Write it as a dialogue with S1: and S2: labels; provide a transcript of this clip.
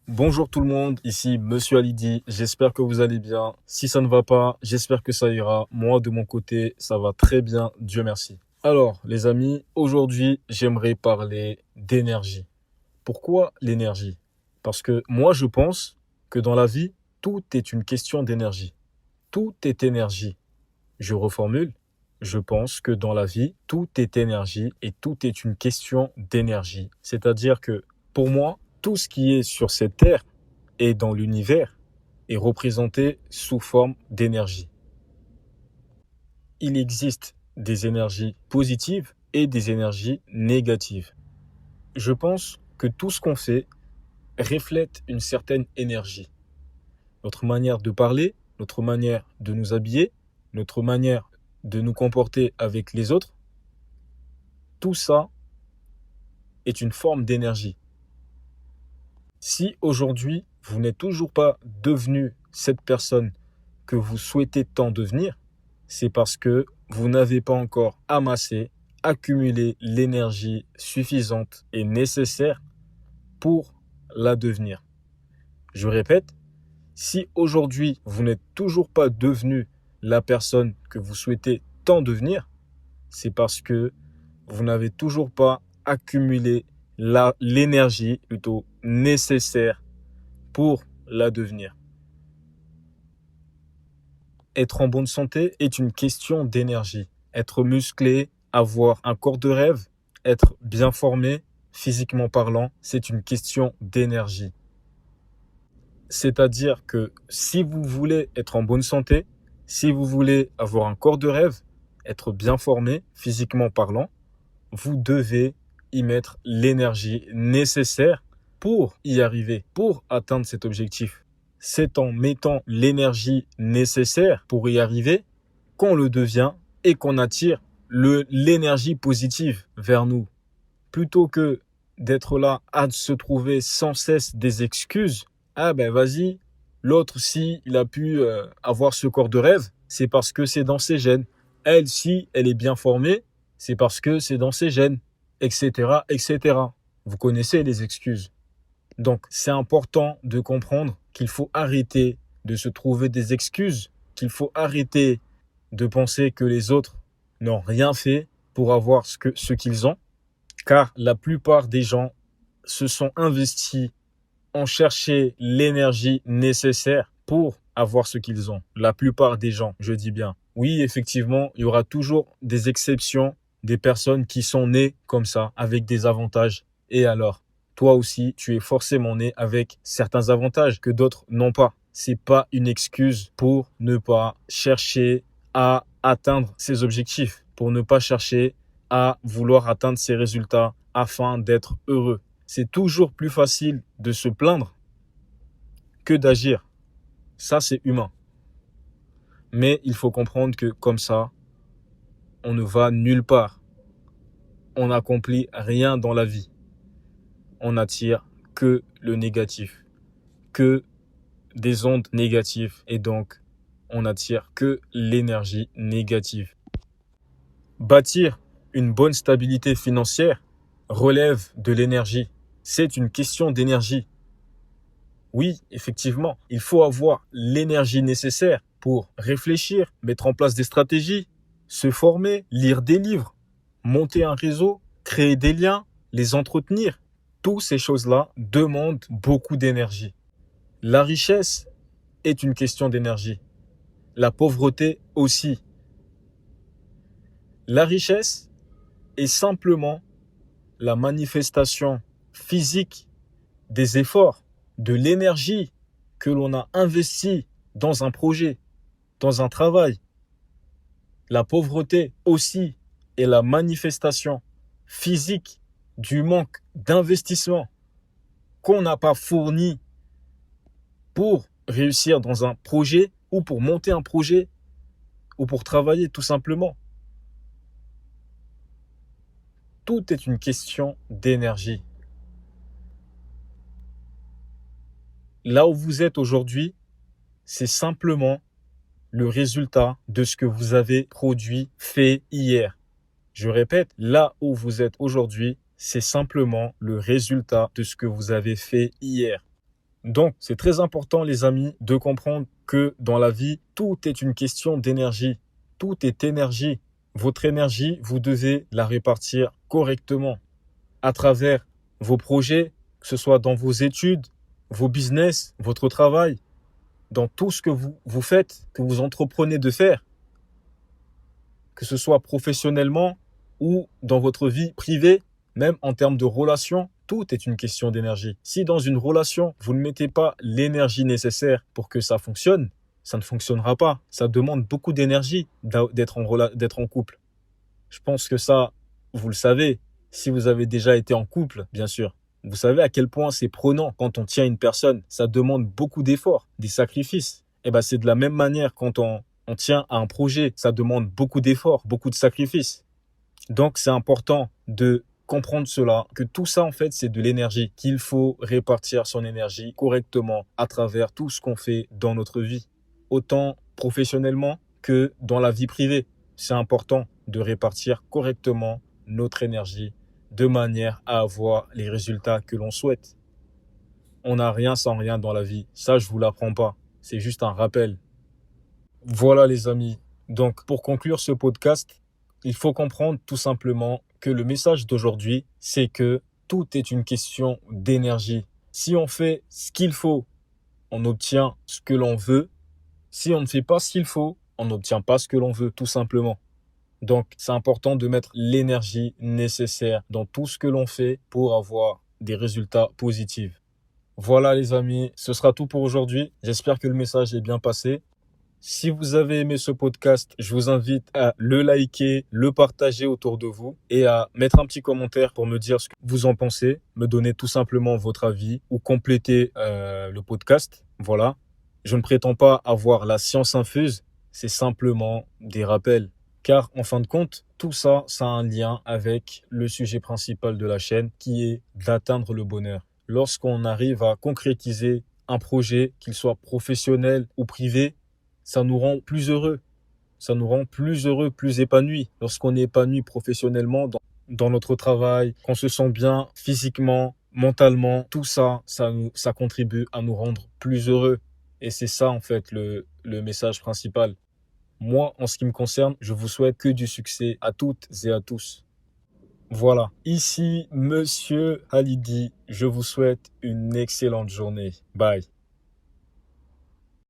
S1: Bonjour tout le monde, ici Monsieur Alidi, j'espère que vous allez bien. Si ça ne va pas, j'espère que ça ira. Moi de mon côté, ça va très bien, Dieu merci. Alors les amis, aujourd'hui j'aimerais parler d'énergie. Pourquoi l'énergie? Parce que moi je pense que dans la vie, tout est une question d'énergie. Tout est énergie. Je reformule, je pense que dans la vie, tout est énergie et tout est une question d'énergie. C'est-à-dire que pour moi, tout ce qui est sur cette terre et dans l'univers est représenté sous forme d'énergie. Il existe des énergies positives et des énergies négatives. Je pense que tout ce qu'on fait reflète une certaine énergie. Notre manière de parler, notre manière de nous habiller, notre manière de nous comporter avec les autres, tout ça est une forme d'énergie. Si aujourd'hui, vous n'êtes toujours pas devenu cette personne que vous souhaitez tant devenir, c'est parce que vous n'avez pas encore amassé, accumulé l'énergie suffisante et nécessaire pour la devenir. Je répète, si aujourd'hui vous n'êtes toujours pas devenu la personne que vous souhaitez tant devenir, c'est parce que vous n'avez toujours pas accumulé l'énergie plutôt nécessaire pour la devenir. Être en bonne santé est une question d'énergie. Être musclé, avoir un corps de rêve, être bien formé, physiquement parlant, c'est une question d'énergie. C'est-à-dire que si vous voulez être en bonne santé, si vous voulez avoir un corps de rêve, être bien formé, physiquement parlant, vous devez y mettre l'énergie nécessaire pour y arriver, pour atteindre cet objectif. C'est en mettant l'énergie nécessaire pour y arriver qu'on le devient et qu'on attire l'énergie positive vers nous. Plutôt que d'être là à se trouver sans cesse des excuses, ah ben vas-y, l'autre si il a pu avoir ce corps de rêve, c'est parce que c'est dans ses gènes. Elle, si elle est bien formée, c'est parce que c'est dans ses gènes, etc., etc. Vous connaissez les excuses. Donc, c'est important de comprendre qu'il faut arrêter de se trouver des excuses, qu'il faut arrêter de penser que les autres n'ont rien fait pour avoir ce qu'ils ont, car la plupart des gens se sont investis en chercher l'énergie nécessaire pour avoir ce qu'ils ont. La plupart des gens, je dis bien. Oui, effectivement, il y aura toujours des exceptions, des personnes qui sont nées comme ça, avec des avantages. Et alors, toi aussi, tu es forcément né avec certains avantages que d'autres n'ont pas. C'est pas une excuse pour ne pas chercher à atteindre ses objectifs, pour ne pas chercher à vouloir atteindre ses résultats afin d'être heureux. C'est toujours plus facile de se plaindre que d'agir. Ça, c'est humain. Mais il faut comprendre que comme ça, on ne va nulle part. On n'accomplit rien dans la vie. On n'attire que le négatif, que des ondes négatives. Et donc, on n'attire que l'énergie négative. Bâtir une bonne stabilité financière relève de l'énergie. C'est une question d'énergie. Oui, effectivement, il faut avoir l'énergie nécessaire pour réfléchir, mettre en place des stratégies, se former, lire des livres, monter un réseau, créer des liens, les entretenir. Toutes ces choses-là demandent beaucoup d'énergie. La richesse est une question d'énergie. La pauvreté aussi. La richesse est simplement la manifestation physique des efforts, de l'énergie que l'on a investi dans un projet, dans un travail. La pauvreté aussi est la manifestation physique du manque d'investissement qu'on n'a pas fourni pour réussir dans un projet ou pour monter un projet ou pour travailler tout simplement. Tout est une question d'énergie. Là où vous êtes aujourd'hui, c'est simplement le résultat de ce que vous avez produit, fait hier. Je répète, là où vous êtes aujourd'hui, c'est simplement le résultat de ce que vous avez fait hier. Donc, c'est très important, les amis, de comprendre que dans la vie, tout est une question d'énergie. Tout est énergie. Votre énergie, vous devez la répartir correctement à travers vos projets, que ce soit dans vos études, vos business, votre travail, dans tout ce que vous faites, que vous entreprenez de faire, que ce soit professionnellement ou dans votre vie privée, même en termes de relations, tout est une question d'énergie. Si dans une relation, vous ne mettez pas l'énergie nécessaire pour que ça fonctionne, ça ne fonctionnera pas. Ça demande beaucoup d'énergie d'être en couple. Je pense que ça, vous le savez, si vous avez déjà été en couple, bien sûr. Vous savez à quel point c'est prenant quand on tient une personne. Ça demande beaucoup d'efforts, des sacrifices. Et ben, c'est de la même manière quand on tient à un projet. Ça demande beaucoup d'efforts, beaucoup de sacrifices. Donc, c'est important de comprendre cela, que tout ça, en fait, c'est de l'énergie, qu'il faut répartir son énergie correctement à travers tout ce qu'on fait dans notre vie, autant professionnellement que dans la vie privée. C'est important de répartir correctement notre énergie de manière à avoir les résultats que l'on souhaite. On n'a rien sans rien dans la vie. Ça, je vous l'apprends pas. C'est juste un rappel. Voilà, les amis. Donc, pour conclure ce podcast, il faut comprendre tout simplement que le message d'aujourd'hui, c'est que tout est une question d'énergie. Si on fait ce qu'il faut, on obtient ce que l'on veut. Si on ne fait pas ce qu'il faut, on n'obtient pas ce que l'on veut, tout simplement. Donc, c'est important de mettre l'énergie nécessaire dans tout ce que l'on fait pour avoir des résultats positifs. Voilà, les amis, ce sera tout pour aujourd'hui. J'espère que le message est bien passé. Si vous avez aimé ce podcast, je vous invite à le liker, le partager autour de vous et à mettre un petit commentaire pour me dire ce que vous en pensez, me donner tout simplement votre avis ou compléter le podcast. Voilà. Je ne prétends pas avoir la science infuse, c'est simplement des rappels. Car en fin de compte, tout ça, ça a un lien avec le sujet principal de la chaîne qui est d'atteindre le bonheur. Lorsqu'on arrive à concrétiser un projet, qu'il soit professionnel ou privé, ça nous rend plus heureux. Ça nous rend plus heureux, plus épanouis. Lorsqu'on est épanoui professionnellement dans notre travail, qu'on se sent bien physiquement, mentalement, tout ça, ça contribue à nous rendre plus heureux. Et c'est ça, en fait, le message principal. Moi, en ce qui me concerne, je vous souhaite que du succès à toutes et à tous. Voilà. Ici, Monsieur Halidi, je vous souhaite une excellente journée. Bye.